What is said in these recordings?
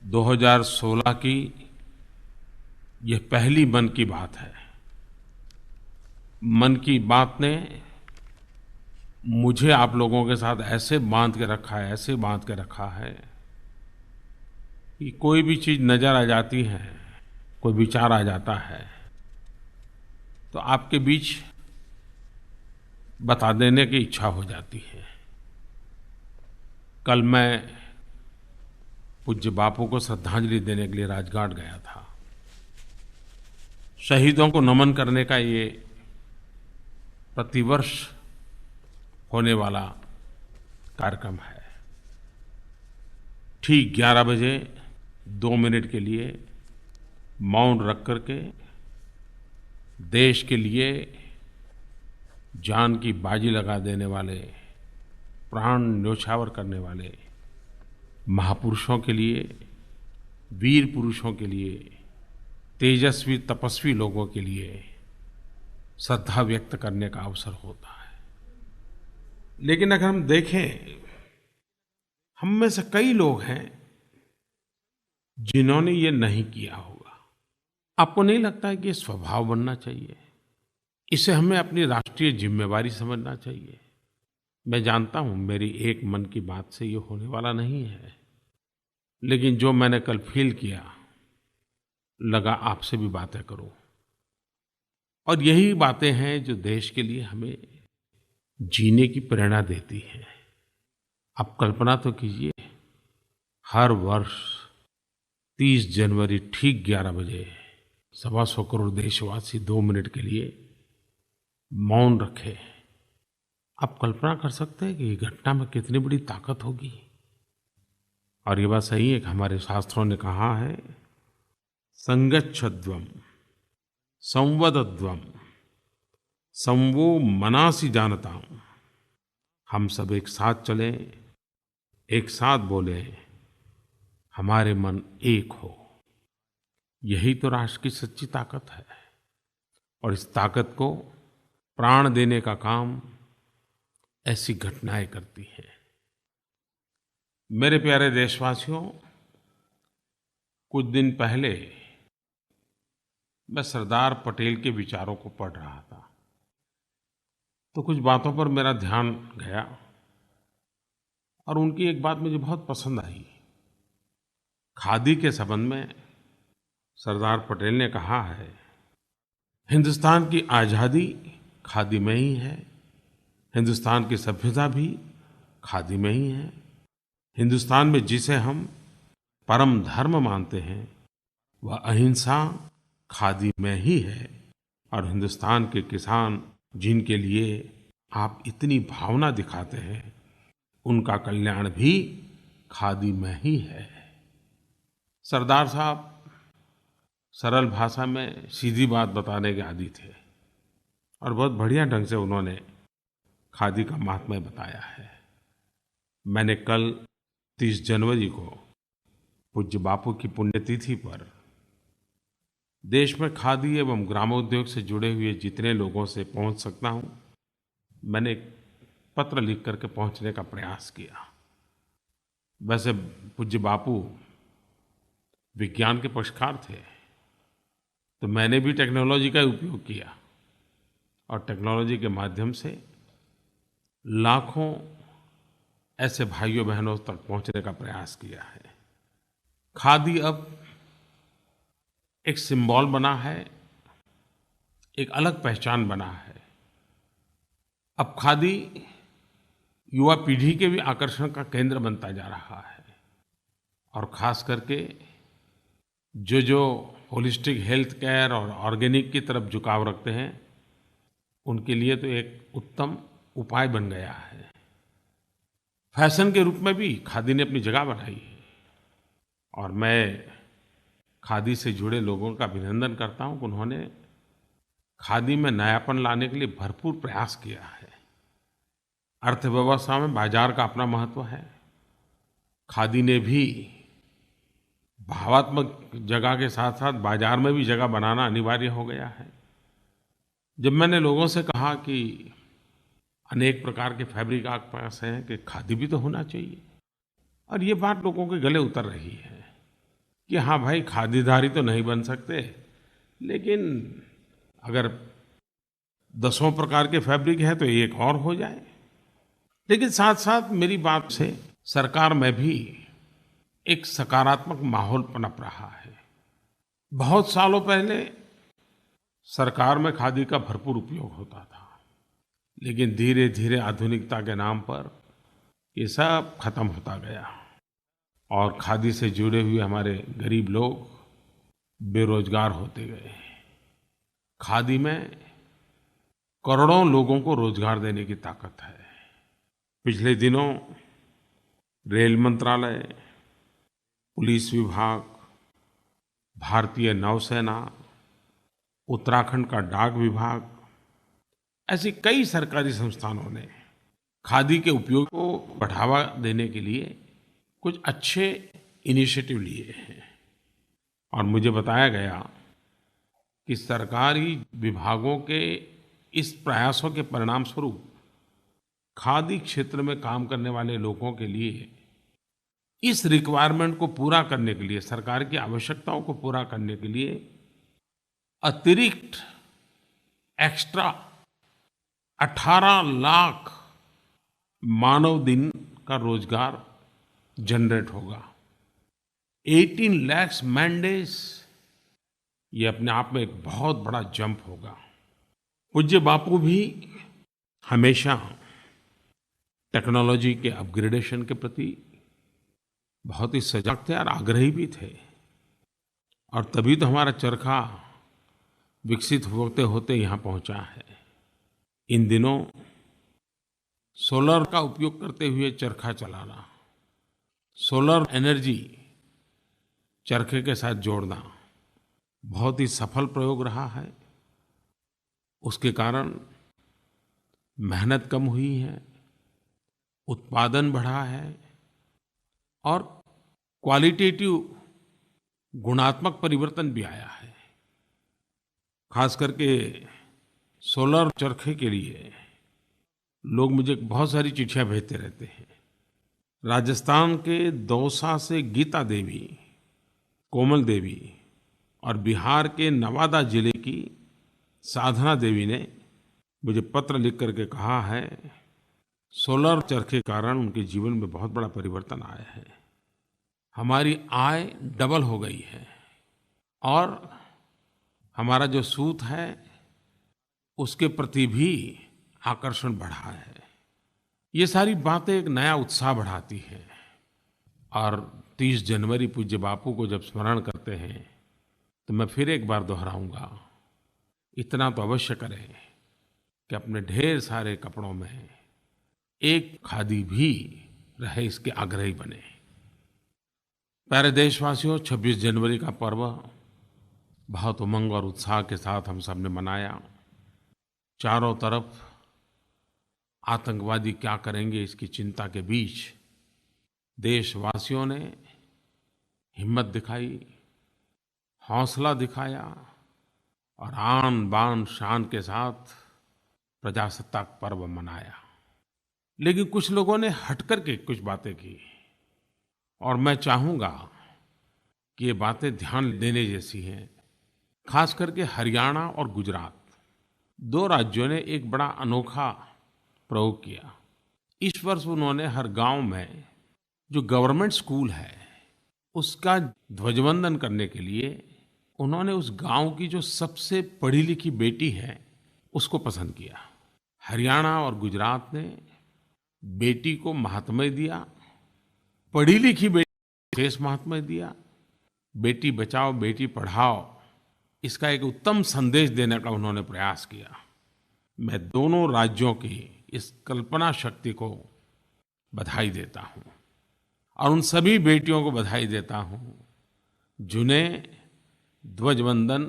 2016 की यह पहली मन की बात है। मन की बात ने मुझे आप लोगों के साथ ऐसे बांध के रखा है, ऐसे बांध के रखा है कि कोई भी चीज़ नज़र आ जाती है, कोई विचार आ जाता है, तो आपके बीच बता देने की इच्छा हो जाती है। कल मैं पूज्य बापू को श्रद्धांजलि देने के लिए राजघाट गया था। शहीदों को नमन करने का ये प्रतिवर्ष होने वाला कार्यक्रम है। ठीक 11 बजे 2 मिनट के लिए मौन रख करके देश के लिए जान की बाजी लगा देने वाले, प्राण न्योछावर करने वाले महापुरुषों के लिए, वीर पुरुषों के लिए, तेजस्वी तपस्वी लोगों के लिए श्रद्धा व्यक्त करने का अवसर होता है। लेकिन अगर हम देखें, हम में से कई लोग हैं जिन्होंने ये नहीं किया होगा। आपको नहीं लगता है कि ये स्वभाव बनना चाहिए? इसे हमें अपनी राष्ट्रीय जिम्मेवारी समझना चाहिए। मैं जानता हूं मेरी एक मन की बात से ये होने वाला नहीं है, लेकिन जो मैंने कल फील किया, लगा आपसे भी बातें करूं। और यही बातें हैं जो देश के लिए हमें जीने की प्रेरणा देती हैं। आप कल्पना तो कीजिए, हर वर्ष 30 जनवरी ठीक 11 बजे 125 करोड़ देशवासी 2 मिनट के लिए मौन रखे। आप कल्पना कर सकते हैं कि ये घटना में कितनी बड़ी ताकत होगी। और ये बात सही है कि हमारे शास्त्रों ने कहा है, संगच्छध्वम संवदध्वम संवो मनासि जानताम। हम सब एक साथ चलें, एक साथ बोले, हमारे मन एक हो। यही तो राष्ट्र की सच्ची ताकत है। और इस ताकत को प्राण देने का काम ऐसी घटनाएं करती हैं। मेरे प्यारे देशवासियों, कुछ दिन पहले मैं सरदार पटेल के विचारों को पढ़ रहा था, तो कुछ बातों पर मेरा ध्यान गया और उनकी एक बात मुझे बहुत पसंद आई। खादी के संबंध में सरदार पटेल ने कहा है, हिंदुस्तान की आज़ादी खादी में ही है, हिंदुस्तान की सभ्यता भी खादी में ही है। हिंदुस्तान में जिसे हम परम धर्म मानते हैं, वह अहिंसा खादी में ही है। और हिंदुस्तान के किसान जिनके लिए आप इतनी भावना दिखाते हैं, उनका कल्याण भी खादी में ही है। सरदार साहब सरल भाषा में सीधी बात बताने के आदी थे और बहुत बढ़िया ढंग से उन्होंने खादी का महात्म्य बताया है। मैंने कल 30 जनवरी को पूज्य बापू की पुण्यतिथि पर देश में खादी एवं ग्रामोद्योग से जुड़े हुए जितने लोगों से पहुंच सकता हूं, मैंने एक पत्र लिख करके पहुंचने का प्रयास किया। वैसे पूज्य बापू विज्ञान के पक्षकार थे, तो मैंने भी टेक्नोलॉजी का उपयोग किया और टेक्नोलॉजी के माध्यम से लाखों ऐसे भाइयों बहनों तक पहुंचने का प्रयास किया है। खादी अब एक सिंबल बना है, एक अलग पहचान बना है। अब खादी युवा पीढ़ी के भी आकर्षण का केंद्र बनता जा रहा है। और ख़ास करके जो होलिस्टिक हेल्थ केयर और ऑर्गेनिक की तरफ झुकाव रखते हैं, उनके लिए तो एक उत्तम उपाय बन गया है। फैशन के रूप में भी खादी ने अपनी जगह बनाई है। और मैं खादी से जुड़े लोगों का अभिनंदन करता हूं कि उन्होंने खादी में नयापन लाने के लिए भरपूर प्रयास किया है। अर्थव्यवस्था में बाजार का अपना महत्व है। खादी ने भी भावात्मक जगह के साथ साथ बाजार में भी जगह बनाना अनिवार्य हो गया है। जब मैंने लोगों से कहा कि अनेक प्रकार के फैब्रिक आपके पास हैं, कि खादी भी तो होना चाहिए, और ये बात लोगों के गले उतर रही है। कि हाँ भाई, खादीधारी तो नहीं बन सकते, लेकिन अगर दसों प्रकार के फैब्रिक है तो एक और हो जाए। लेकिन साथ-साथ मेरी बात से सरकार में भी एक सकारात्मक माहौल पनप रहा है। बहुत सालों पहले सरकार में खादी का भरपूर उपयोग होता था, लेकिन धीरे-धीरे आधुनिकता के नाम पर ये सब खत्म होता गया और खादी से जुड़े हुए हमारे गरीब लोग बेरोजगार होते गए। खादी में करोड़ों लोगों को रोजगार देने की ताकत है। पिछले दिनों रेल मंत्रालय, पुलिस विभाग, भारतीय नौसेना, उत्तराखंड का डाक विभाग, ऐसी कई सरकारी संस्थानों ने खादी के उपयोग को बढ़ावा देने के लिए कुछ अच्छे इनिशिएटिव लिए हैं। और मुझे बताया गया कि सरकारी विभागों के इस प्रयासों के परिणाम स्वरूप खादी क्षेत्र में काम करने वाले लोगों के लिए इस रिक्वायरमेंट को पूरा करने के लिए, सरकार की आवश्यकताओं को पूरा करने के लिए अतिरिक्त एक्स्ट्रा 18 लाख मानव दिन का रोजगार जनरेट होगा। 18 lakhs man days, ये अपने आप में एक बहुत बड़ा जंप होगा। पूज्य बापू भी हमेशा टेक्नोलॉजी के अपग्रेडेशन के प्रति बहुत ही सजग थे और आग्रही भी थे, और तभी तो हमारा चरखा विकसित होते होते यहाँ पहुँचा है। इन दिनों सोलर का उपयोग करते हुए चरखा चलाना, सोलर एनर्जी चरखे के साथ जोड़ना बहुत ही सफल प्रयोग रहा है। उसके कारण मेहनत कम हुई है, उत्पादन बढ़ा है और क्वालिटेटिव गुणात्मक परिवर्तन भी आया है। खास करके सोलर चरखे के लिए लोग मुझे बहुत सारी चिट्ठियाँ भेजते रहते हैं। राजस्थान के दौसा से गीता देवी, कोमल देवी और बिहार के नवादा जिले की साधना देवी ने मुझे पत्र लिख करके कहा है, सोलर चरखे के कारण उनके जीवन में बहुत बड़ा परिवर्तन आया है। हमारी आय डबल हो गई है और हमारा जो सूत है उसके प्रति भी आकर्षण बढ़ा है। ये सारी बातें एक नया उत्साह बढ़ाती हैं। और 30 जनवरी पूज्य बापू को जब स्मरण करते हैं तो मैं फिर एक बार दोहराऊंगा, इतना तो अवश्य करें कि अपने ढेर सारे कपड़ों में एक खादी भी रहे, इसके आग्रही बने। प्यारे देशवासियों, 26 जनवरी का पर्व बहुत उमंग और उत्साह के साथ हम सब ने मनाया। चारों तरफ आतंकवादी क्या करेंगे इसकी चिंता के बीच देशवासियों ने हिम्मत दिखाई, हौसला दिखाया और आन बान शान के साथ प्रजासत्ताक पर्व मनाया। लेकिन कुछ लोगों ने हट करके कुछ बातें की और मैं चाहूँगा कि ये बातें ध्यान देने जैसी हैं। खास करके हरियाणा और गुजरात, 2 राज्यों ने एक बड़ा अनोखा प्रयोग किया। इस वर्ष उन्होंने हर गांव में जो गवर्नमेंट स्कूल है उसका ध्वजवंदन करने के लिए उन्होंने उस गांव की जो सबसे पढ़ी लिखी बेटी है उसको पसंद किया। हरियाणा और गुजरात ने बेटी को महात्म्य दिया, पढ़ी लिखी बेटी को विशेष महात्म्य दिया। बेटी बचाओ बेटी पढ़ाओ, इसका एक उत्तम संदेश देने का उन्होंने प्रयास किया। मैं दोनों राज्यों की इस कल्पना शक्ति को बधाई देता हूँ और उन सभी बेटियों को बधाई देता हूँ जिन्हें ध्वजवंदन,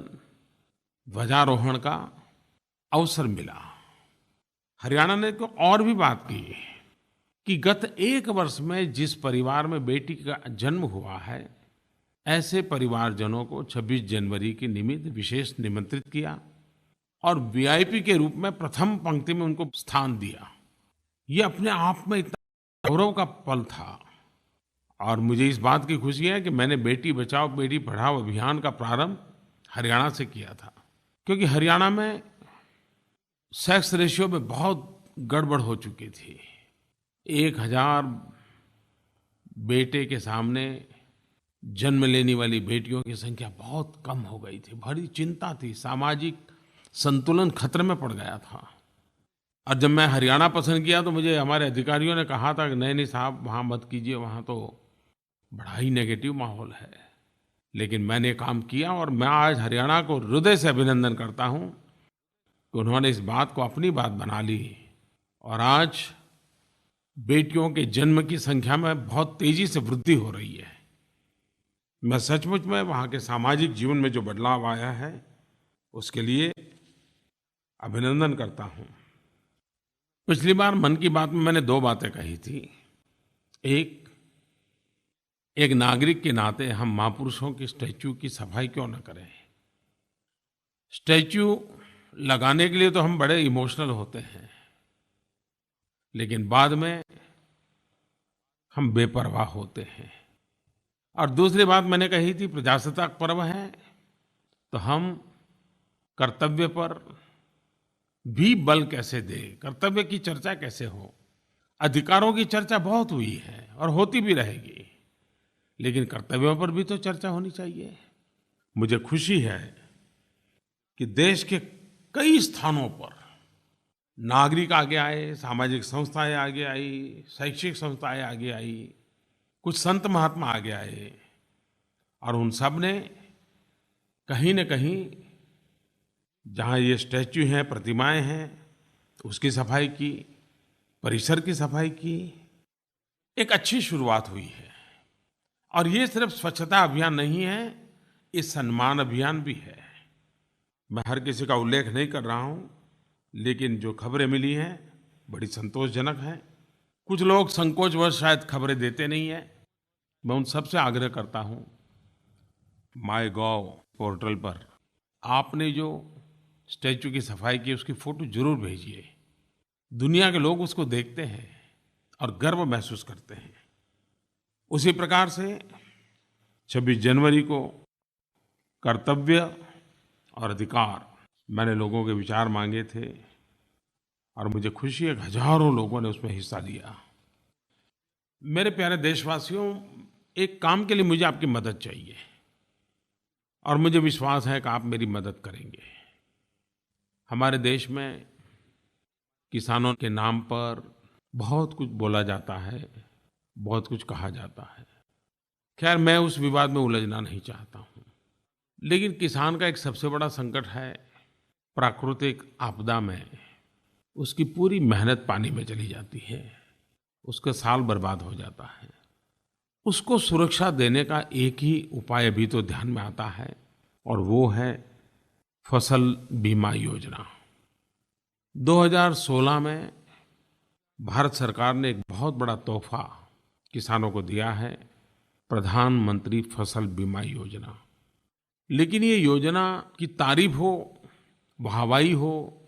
ध्वजारोहण का अवसर मिला। हरियाणा ने तो और भी बात की कि गत 1 वर्ष में जिस परिवार में बेटी का जन्म हुआ है, ऐसे परिवारजनों को 26 जनवरी के निमित्त विशेष निमंत्रित किया और वीआईपी के रूप में प्रथम पंक्ति में उनको स्थान दिया। ये अपने आप में इतना गौरव का पल था और मुझे इस बात की खुशी है कि मैंने बेटी बचाओ बेटी पढ़ाओ अभियान का प्रारंभ हरियाणा से किया था, क्योंकि हरियाणा में सेक्स रेशियो में बहुत गड़बड़ हो चुकी थी। 1000 बेटे के सामने जन्म लेने वाली बेटियों की संख्या बहुत कम हो गई थी। बड़ी चिंता थी, सामाजिक संतुलन खतरे में पड़ गया था। और जब मैं हरियाणा पसंद किया तो मुझे हमारे अधिकारियों ने कहा था कि नहीं साहब वहाँ मत कीजिए, वहाँ तो बड़ा ही नेगेटिव माहौल है। लेकिन मैंने काम किया और मैं आज हरियाणा को हृदय से अभिनंदन करता हूँ कि उन्होंने इस बात को अपनी बात बना ली और आज बेटियों के जन्म की संख्या में बहुत तेज़ी से वृद्धि हो रही है। मैं सचमुच में वहाँ के सामाजिक जीवन में जो बदलाव आया है उसके लिए अभिनंदन करता हूँ। पिछली बार मन की बात में मैंने 2 बातें कही थी। एक नागरिक के नाते हम महापुरुषों की स्टैच्यू की सफाई क्यों न करें। स्टैच्यू लगाने के लिए तो हम बड़े इमोशनल होते हैं, लेकिन बाद में हम बेपरवाह होते हैं। और दूसरी बात मैंने कही थी, प्रजासत्ताक पर्व है तो हम कर्तव्य पर भी बल कैसे दें, कर्तव्य की चर्चा कैसे हो। अधिकारों की चर्चा बहुत हुई है और होती भी रहेगी, लेकिन कर्तव्यों पर भी तो चर्चा होनी चाहिए। मुझे खुशी है कि देश के कई स्थानों पर नागरिक आगे आए, सामाजिक संस्थाएं आगे आई, शैक्षिक संस्थाएं आगे आई, कुछ संत महात्मा आगे आए और उन सब ने कहीं न कहीं जहाँ ये स्टैच्यू हैं, प्रतिमाएं हैं, उसकी सफाई की, परिसर की सफाई की। एक अच्छी शुरुआत हुई है और ये सिर्फ स्वच्छता अभियान नहीं है, ये सम्मान अभियान भी है। मैं हर किसी का उल्लेख नहीं कर रहा हूँ, लेकिन जो खबरें मिली हैं बड़ी संतोषजनक हैं। कुछ लोग संकोचवश शायद खबरें देते नहीं हैं। मैं उन सब से आग्रह करता हूँ, MyGov पोर्टल पर आपने जो स्टैच्यू की सफाई की उसकी फ़ोटो ज़रूर भेजिए। दुनिया के लोग उसको देखते हैं और गर्व महसूस करते हैं। उसी प्रकार से 26 जनवरी को कर्तव्य और अधिकार, मैंने लोगों के विचार मांगे थे और मुझे खुशी है कि हज़ारों लोगों ने उसमें हिस्सा लिया। मेरे प्यारे देशवासियों, एक काम के लिए मुझे आपकी मदद चाहिए और मुझे विश्वास है कि आप मेरी मदद करेंगे। हमारे देश में किसानों के नाम पर बहुत कुछ बोला जाता है, बहुत कुछ कहा जाता है। खैर, मैं उस विवाद में उलझना नहीं चाहता हूँ, लेकिन किसान का एक सबसे बड़ा संकट है, प्राकृतिक आपदा में उसकी पूरी मेहनत पानी में चली जाती है, उसका साल बर्बाद हो जाता है। उसको सुरक्षा देने का एक ही उपाय अभी तो ध्यान में आता है और वो है फसल बीमा योजना। 2016 में भारत सरकार ने एक बहुत बड़ा तोहफा किसानों को दिया है, प्रधानमंत्री फसल बीमा योजना। लेकिन ये योजना की तारीफ हो, वाहवाही हो,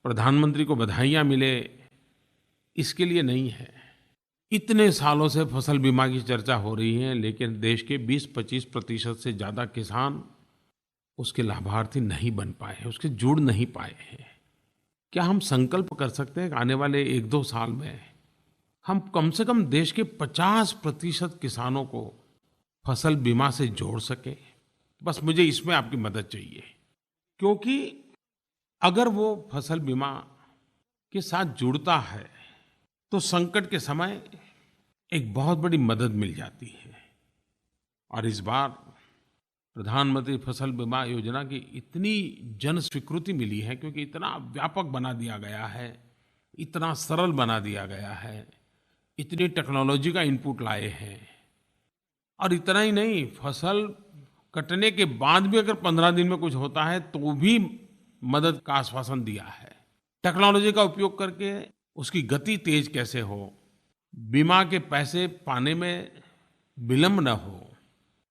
प्रधानमंत्री को बधाइयाँ मिले, इसके लिए नहीं है। इतने सालों से फसल बीमा की चर्चा हो रही है, लेकिन देश के 20-25% से ज़्यादा किसान उसके लाभार्थी नहीं बन पाए हैं, उसके जुड़ नहीं पाए हैं। क्या हम संकल्प कर सकते हैं कि आने वाले 1-2 साल में हम कम से कम देश के 50% किसानों को फसल बीमा से जोड़ सकें? बस मुझे इसमें आपकी मदद चाहिए, क्योंकि अगर वो फसल बीमा के साथ जुड़ता है तो संकट के समय एक बहुत बड़ी मदद मिल जाती है। और इस बार प्रधानमंत्री फसल बीमा योजना की इतनी जन स्वीकृति मिली है, क्योंकि इतना व्यापक बना दिया गया है, इतना सरल बना दिया गया है, इतनी टेक्नोलॉजी का इनपुट लाए हैं। और इतना ही नहीं, फसल कटने के बाद भी अगर 15 दिन में कुछ होता है तो भी मदद का आश्वासन दिया है। टेक्नोलॉजी का उपयोग करके उसकी गति तेज कैसे हो, बीमा के पैसे पाने में विलम्ब न हो,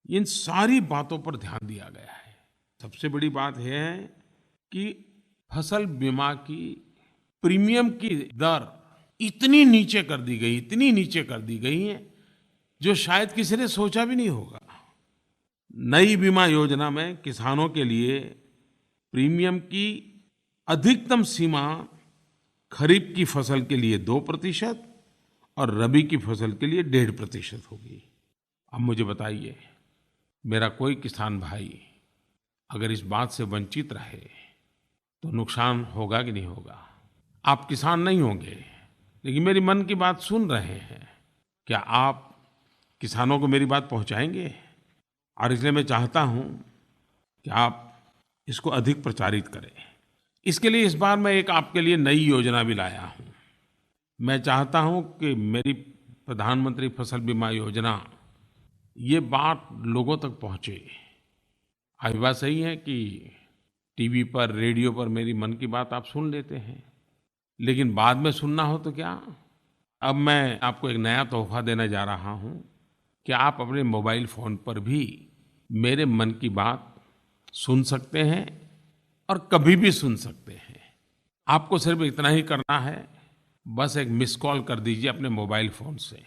इन सारी बातों पर ध्यान दिया गया है। सबसे बड़ी बात यह है कि फसल बीमा की प्रीमियम की दर इतनी नीचे कर दी गई, इतनी नीचे कर दी गई है, जो शायद किसी ने सोचा भी नहीं होगा। नई बीमा योजना में किसानों के लिए प्रीमियम की अधिकतम सीमा खरीफ की फसल के लिए 2% और रबी की फसल के लिए 1.5% होगी। अब मुझे बताइए, मेरा कोई किसान भाई अगर इस बात से वंचित रहे तो नुकसान होगा कि नहीं होगा? आप किसान नहीं होंगे, लेकिन मेरी मन की बात सुन रहे हैं। क्या आप किसानों को मेरी बात पहुंचाएंगे? और इसलिए मैं चाहता हूं कि आप इसको अधिक प्रचारित करें। इसके लिए इस बार मैं एक आपके लिए नई योजना भी लाया हूं। मैं चाहता हूं कि मेरी प्रधानमंत्री फसल बीमा योजना, ये बात लोगों तक पहुंचे। आज बात सही है कि टीवी पर, रेडियो पर मेरी मन की बात आप सुन लेते हैं, लेकिन बाद में सुनना हो तो क्या? अब मैं आपको एक नया तोहफ़ा देने जा रहा हूं कि आप अपने मोबाइल फ़ोन पर भी मेरे मन की बात सुन सकते हैं और कभी भी सुन सकते हैं। आपको सिर्फ इतना ही करना है, बस एक मिस कॉल कर दीजिए अपने मोबाइल फ़ोन से।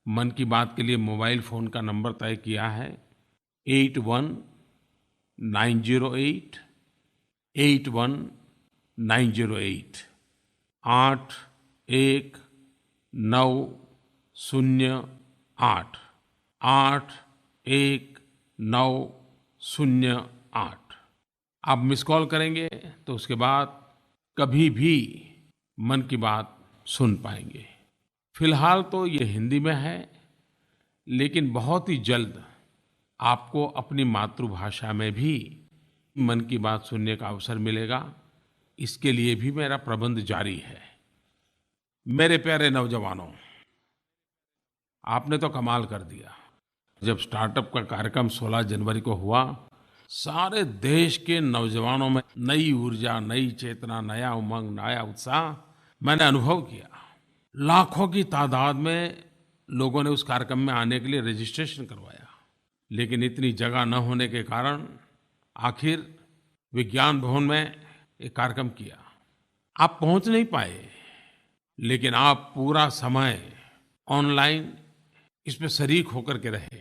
मन की बात के लिए मोबाइल फ़ोन का नंबर तय किया है 8190881908 819088 819008। आप मिस कॉल करेंगे तो उसके बाद कभी भी मन की बात सुन पाएंगे। फिलहाल तो ये हिंदी में है, लेकिन बहुत ही जल्द आपको अपनी मातृभाषा में भी मन की बात सुनने का अवसर मिलेगा। इसके लिए भी मेरा प्रबंध जारी है। मेरे प्यारे नौजवानों, आपने तो कमाल कर दिया। जब स्टार्टअप का कार्यक्रम 16 जनवरी को हुआ, सारे देश के नौजवानों में नई ऊर्जा, नई चेतना, नया उमंग, नया उत्साह मैंने अनुभव किया। लाखों की तादाद में लोगों ने उस कार्यक्रम में आने के लिए रजिस्ट्रेशन करवाया, लेकिन इतनी जगह न होने के कारण आखिर विज्ञान भवन में एक कार्यक्रम किया। आप पहुंच नहीं पाए, लेकिन आप पूरा समय ऑनलाइन इसमें शरीक होकर के रहे।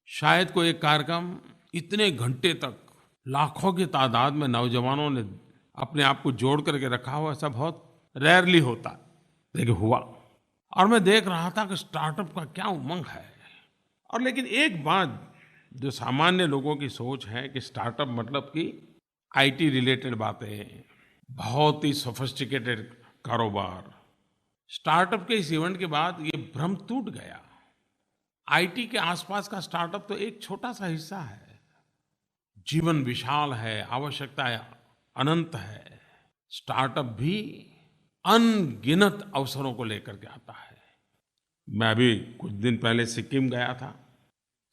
शायद कोई एक कार्यक्रम इतने घंटे तक लाखों की तादाद में नौजवानों ने अपने आप को जोड़ करके रखा हो, ऐसा बहुत रेयरली होता, लेकिन हुआ। और मैं देख रहा था कि स्टार्टअप का क्या उमंग है। और लेकिन एक बात जो सामान्य लोगों की सोच है कि स्टार्टअप मतलब कि आईटी रिलेटेड बातें, बहुत ही सोफिस्टिकेटेड कारोबार। स्टार्टअप के इस इवेंट के बाद ये भ्रम टूट गया। आईटी के आसपास का स्टार्टअप तो एक छोटा सा हिस्सा है। जीवन विशाल है, आवश्यकताएं अनंत है। स्टार्टअप भी अनगिनत अवसरों को लेकर के आता है। मैं अभी कुछ दिन पहले सिक्किम गया था।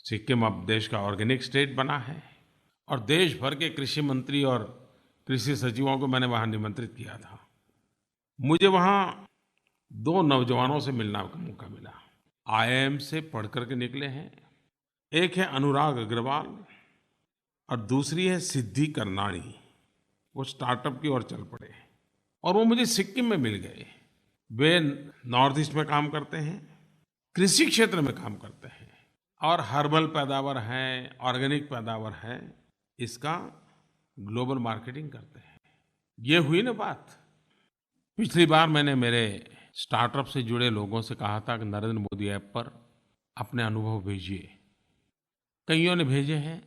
सिक्किम अब देश का ऑर्गेनिक स्टेट बना है और देश भर के कृषि मंत्री और कृषि सचिवों को मैंने वहाँ निमंत्रित किया था। मुझे वहाँ 2 नौजवानों से मिलने का मौका मिला। आईआईएम से पढ़ करके निकले हैं। एक है अनुराग अग्रवाल और दूसरी है सिद्धि करनाणी। वो स्टार्टअप की ओर चल पड़े और वो मुझे सिक्किम में मिल गए। वे नॉर्थ ईस्ट में काम करते हैं, कृषि क्षेत्र में काम करते हैं और हर्बल पैदावार है, ऑर्गेनिक पैदावार है, इसका ग्लोबल मार्केटिंग करते हैं। ये हुई ना बात। पिछली बार मैंने मेरे स्टार्टअप से जुड़े लोगों से कहा था कि नरेंद्र मोदी ऐप पर अपने अनुभव भेजिए। कईयों ने भेजे हैं,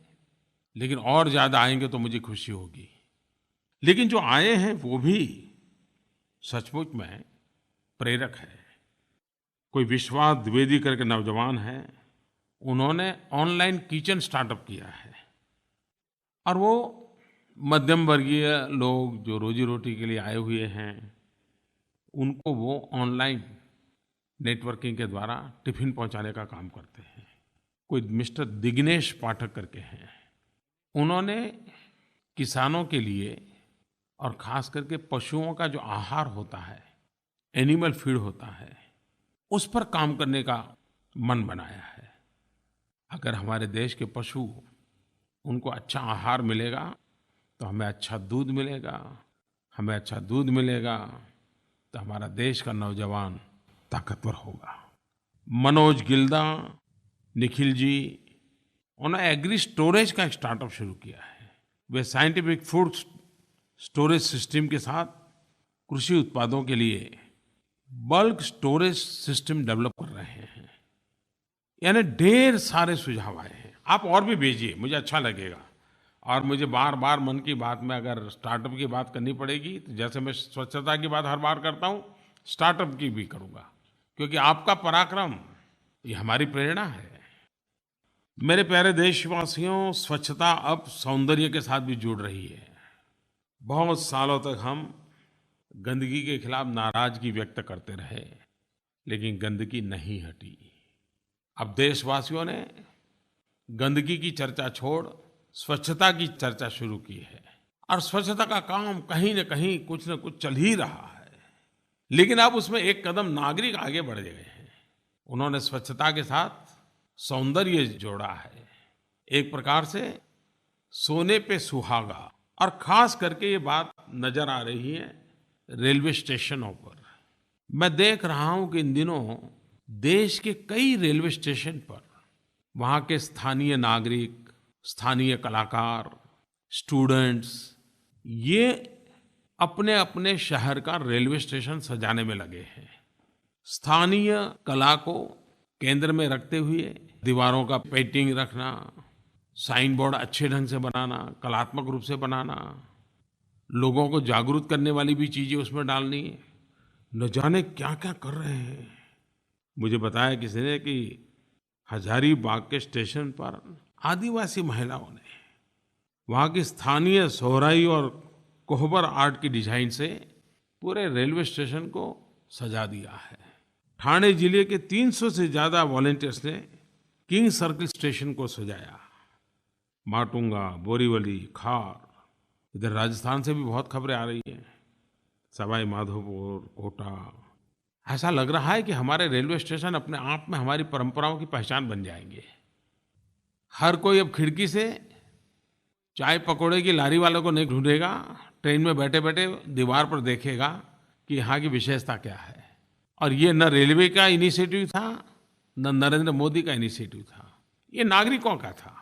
लेकिन और ज़्यादा आएंगे तो मुझे खुशी होगी। लेकिन जो आए हैं वो भी सचमुच में प्रेरक है। कोई विश्वास द्विवेदी करके नौजवान है, उन्होंने ऑनलाइन किचन स्टार्टअप किया है और वो मध्यम वर्गीय लोग जो रोजी रोटी के लिए आए हुए हैं, उनको वो ऑनलाइन नेटवर्किंग के द्वारा टिफ़िन पहुंचाने का काम करते हैं। कोई मिस्टर दिग्नेश पाठक करके हैं, उन्होंने किसानों के लिए और ख़ास करके पशुओं का जो आहार होता है, एनिमल फीड होता है, उस पर काम करने का मन बनाया है। अगर हमारे देश के पशु, उनको अच्छा आहार मिलेगा तो हमें अच्छा दूध मिलेगा, हमें अच्छा दूध मिलेगा तो हमारा देश का नौजवान ताकतवर होगा। मनोज गिल्दा निखिल जी, उन्होंने एग्री स्टोरेज का एक स्टार्टअप शुरू किया है। वे साइंटिफिक फूड स्टोरेज सिस्टम के साथ कृषि उत्पादों के लिए बल्क स्टोरेज सिस्टम डेवलप कर रहे हैं। यानी ढेर सारे सुझाव आए हैं। आप और भी भेजिए, मुझे अच्छा लगेगा। और मुझे बार-बार मन की बात में अगर स्टार्टअप की बात करनी पड़ेगी, तो जैसे मैं स्वच्छता की बात हर बार करता हूँ, स्टार्टअप की भी करूँगा, क्योंकि आपका पराक्रम ये हमारी प्रेरणा है। मेरे प्यारे देशवासियों, स्वच्छता अब सौंदर्य के साथ भी जुड़ रही है। बहुत सालों तक हम गंदगी के खिलाफ नाराजगी व्यक्त करते रहे, लेकिन गंदगी नहीं हटी। अब देशवासियों ने गंदगी की चर्चा छोड़ स्वच्छता की चर्चा शुरू की है, और स्वच्छता का काम कहीं न कहीं कुछ न कुछ चल ही रहा है। लेकिन अब उसमें एक कदम नागरिक आगे बढ़ गए हैं। उन्होंने स्वच्छता के साथ सौंदर्य जोड़ा है। एक प्रकार से सोने पे सुहागा। और खास करके ये बात नजर आ रही है रेलवे स्टेशनों पर। मैं देख रहा हूं कि इन दिनों देश के कई रेलवे स्टेशन पर वहां के स्थानीय नागरिक, स्थानीय कलाकार, स्टूडेंट्स, ये अपने-अपने शहर का रेलवे स्टेशन सजाने में लगे हैं। स्थानीय कला को केंद्र में रखते हुए दीवारों का पेंटिंग रखना, साइन बोर्ड अच्छे ढंग से बनाना, कलात्मक रूप से बनाना, लोगों को जागरूक करने वाली भी चीजें उसमें डालनी। न जाने क्या-क्या कर रहे हैं। मुझे बताया किसी ने कि हजारीबाग के स्टेशन पर आदिवासी महिलाओं ने वहाँ की स्थानीय सोहराई और कोहबर आर्ट की डिजाइन से पूरे रेलवे स्टेशन को सजा दिया है। ठाणे जिले के 300 से ज़्यादा वॉलंटियर्स ने किंग सर्किल स्टेशन को सजाया। माटुंगा, बोरीवली, खार, इधर राजस्थान से भी बहुत खबरें आ रही हैं। सवाई माधोपुर, कोटा। ऐसा लग रहा है कि हमारे रेलवे स्टेशन अपने आप में हमारी परंपराओं की पहचान बन जाएंगे। हर कोई अब खिड़की से चाय पकौड़े की लारी वालों को नहीं ढूंढेगा, ट्रेन में बैठे-बैठे दीवार पर देखेगा कि यहाँ की विशेषता क्या है। और ये न रेलवे का इनिशिएटिव था, न नरेंद्र मोदी का इनिशिएटिव था, ये नागरिकों का था।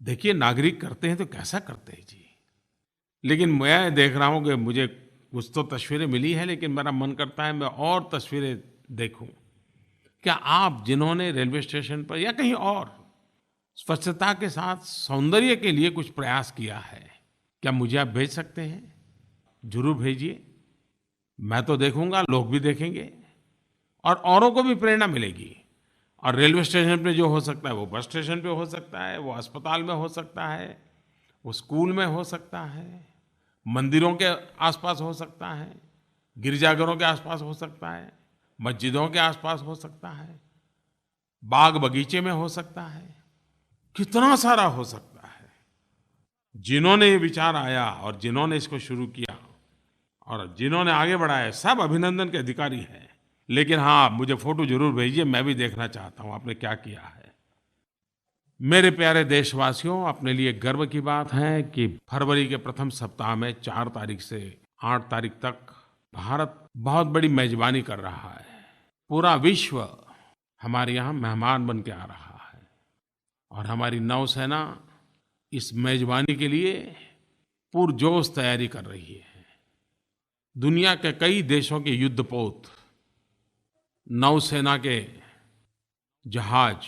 देखिए, नागरिक करते हैं तो कैसा करते हैं जी। लेकिन मैं देख रहा हूँ कि मुझे कुछ तो तस्वीरें मिली है, लेकिन मेरा मन करता है मैं और तस्वीरें देखूं। क्या आप जिन्होंने रेलवे स्टेशन पर या कहीं और स्वच्छता के साथ सौंदर्य के लिए कुछ प्रयास किया है, क्या मुझे आप भेज सकते हैं? जरूर भेजिए। मैं तो देखूंगा, लोग भी देखेंगे और औरों को भी प्रेरणा मिलेगी। और रेलवे स्टेशन पे जो हो सकता है वो बस स्टेशन पे हो सकता है, वो अस्पताल में हो सकता है, वो स्कूल में हो सकता है, मंदिरों के आसपास हो सकता है, गिरजाघरों के आसपास हो सकता है, मस्जिदों के आसपास हो सकता है, बाग बगीचे में हो सकता है, कितना सारा हो सकता है। जिन्होंने ये विचार आया और जिन्होंने इसको शुरू किया और जिन्होंने आगे बढ़ाया, सब अभिनंदन के अधिकारी हैं। लेकिन हाँ, मुझे फोटो जरूर भेजिए, मैं भी देखना चाहता हूँ आपने क्या किया है। मेरे प्यारे देशवासियों, अपने लिए गर्व की बात है कि फरवरी के प्रथम सप्ताह में 4 तारीख से 8 तारीख तक भारत बहुत बड़ी मेजबानी कर रहा है। पूरा विश्व हमारे यहाँ मेहमान बन के आ रहा है और हमारी नौसेना इस मेजबानी के लिए पुरजोश तैयारी कर रही है। दुनिया के कई देशों के युद्धपोत, नौसेना के जहाज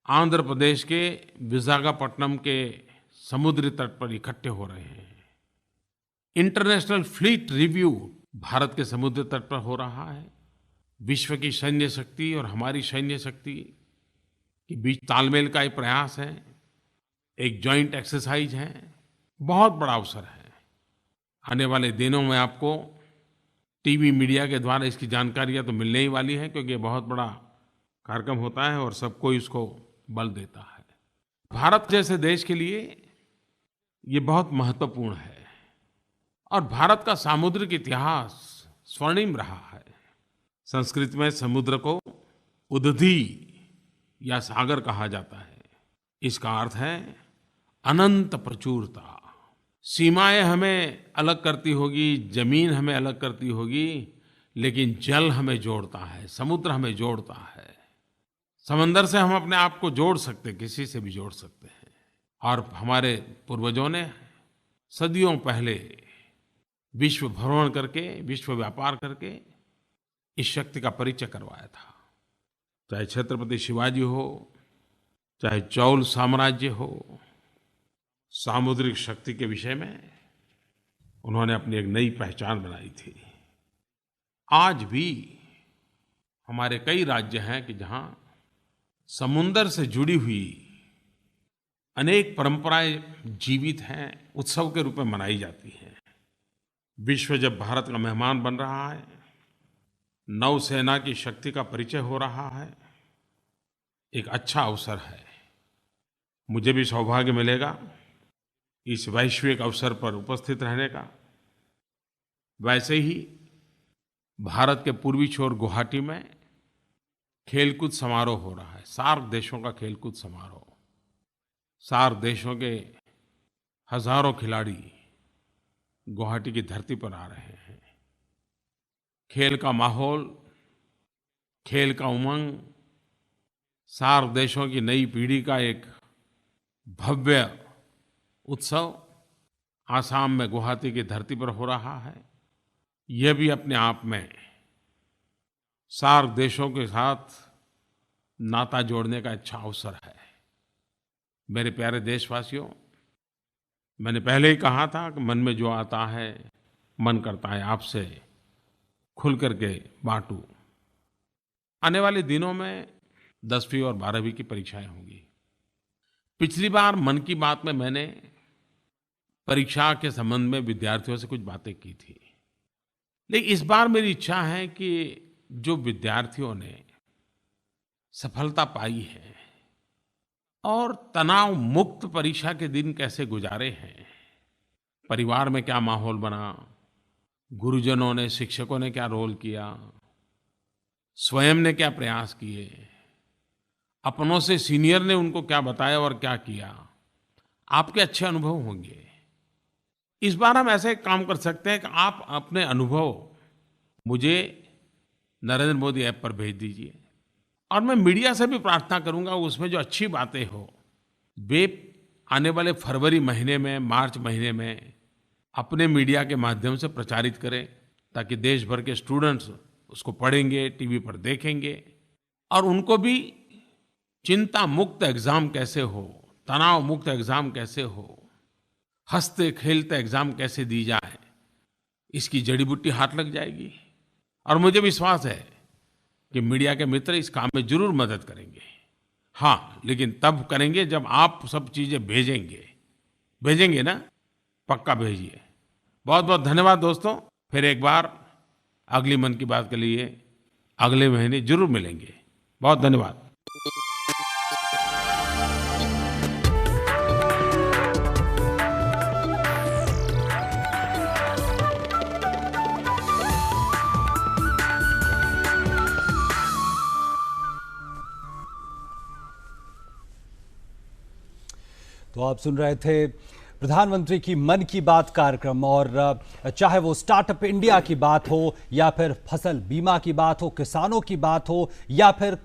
आंध्र प्रदेश के विशाखापट्टनम के समुद्री तट पर इकट्ठे हो रहे हैं। इंटरनेशनल फ्लीट रिव्यू भारत के समुद्री तट पर हो रहा है। विश्व की सैन्य शक्ति और हमारी सैन्य शक्ति के बीच तालमेल का एक प्रयास है, एक जॉइंट एक्सरसाइज है। बहुत बड़ा अवसर है। आने वाले दिनों में आपको टीवी मीडिया के द्वारा इसकी जानकारियां तो मिलने ही वाली हैं, क्योंकि ये बहुत बड़ा कार्यक्रम होता है और सबको इसको बल देता है। भारत जैसे देश के लिए ये बहुत महत्वपूर्ण है और भारत का सामुद्रिक इतिहास स्वर्णिम रहा है। संस्कृत में समुद्र को उदधि या सागर कहा जाता है। इसका अर्थ है अनंत प्रचुरता। सीमाएं हमें अलग करती होगी, जमीन हमें अलग करती होगी, लेकिन जल हमें जोड़ता है, समुद्र हमें जोड़ता है। समंदर से हम अपने आप को जोड़ सकते हैं, किसी से भी जोड़ सकते हैं। और हमारे पूर्वजों ने सदियों पहले विश्व भ्रमण करके, विश्व व्यापार करके इस शक्ति का परिचय करवाया था। चाहे छत्रपति शिवाजी हो, चाहे चौल साम्राज्य हो, सामुद्रिक शक्ति के विषय में उन्होंने अपनी एक नई पहचान बनाई थी। आज भी हमारे कई राज्य हैं कि जहां समुद्र से जुड़ी हुई अनेक परंपराएं जीवित हैं, उत्सव के रूप में मनाई जाती हैं। विश्व जब भारत का मेहमान बन रहा है, नौसेना की शक्ति का परिचय हो रहा है, एक अच्छा अवसर है। मुझे भी सौभाग्य मिलेगा इस वैश्विक अवसर पर उपस्थित रहने का। वैसे ही भारत के पूर्वी छोर गुवाहाटी में खेलकूद समारोह हो रहा है, सार्क देशों का खेलकूद समारोह। सार्क देशों के हजारों खिलाड़ी गुवाहाटी की धरती पर आ रहे हैं। खेल का माहौल, खेल का उमंग, सार्क देशों की नई पीढ़ी का एक भव्य उत्सव आसाम में गुवाहाटी की धरती पर हो रहा है। यह भी अपने आप में सार्क देशों के साथ नाता जोड़ने का अच्छा अवसर है। मेरे प्यारे देशवासियों, मैंने पहले ही कहा था कि मन में जो आता है, मन करता है आपसे खुल करके बांटूं। आने वाले दिनों में 10वीं और 12वीं की परीक्षाएं होंगी। पिछली बार मन की बात में मैंने परीक्षा के संबंध में विद्यार्थियों से कुछ बातें की थी, लेकिन इस बार मेरी इच्छा है कि जो विद्यार्थियों ने सफलता पाई है और तनाव मुक्त परीक्षा के दिन कैसे गुजारे हैं, परिवार में क्या माहौल बना, गुरुजनों ने, शिक्षकों ने क्या रोल किया, स्वयं ने क्या प्रयास किए, अपनों से सीनियर ने उनको क्या बताया और क्या किया, आपके अच्छे अनुभव होंगे। इस बार हम ऐसे काम कर सकते हैं कि आप अपने अनुभव मुझे नरेंद्र मोदी ऐप पर भेज दीजिए, और मैं मीडिया से भी प्रार्थना करूंगा उसमें जो अच्छी बातें हो वे आने वाले फरवरी महीने में, मार्च महीने में अपने मीडिया के माध्यम से प्रचारित करें, ताकि देश भर के स्टूडेंट्स उसको पढ़ेंगे, टीवी पर देखेंगे, और उनको भी चिंता मुक्त एग्जाम कैसे हो, तनाव मुक्त एग्जाम कैसे हो, हंसते खेलते एग्जाम कैसे दी जाए, इसकी जड़ी बूटी हाथ लग जाएगी। और मुझे विश्वास है कि मीडिया के मित्र इस काम में जरूर मदद करेंगे। हाँ, लेकिन तब करेंगे जब आप सब चीजें भेजेंगे ना, पक्का भेजिए। बहुत बहुत धन्यवाद दोस्तों। फिर एक बार अगली मन की बात के लिए अगले महीने जरूर मिलेंगे। बहुत धन्यवाद। तो आप सुन रहे थे प्रधानमंत्री की मन की बात कार्यक्रम, और चाहे वो स्टार्टअप इंडिया की बात हो, या फिर फसल बीमा की बात हो, किसानों की बात हो, या फिर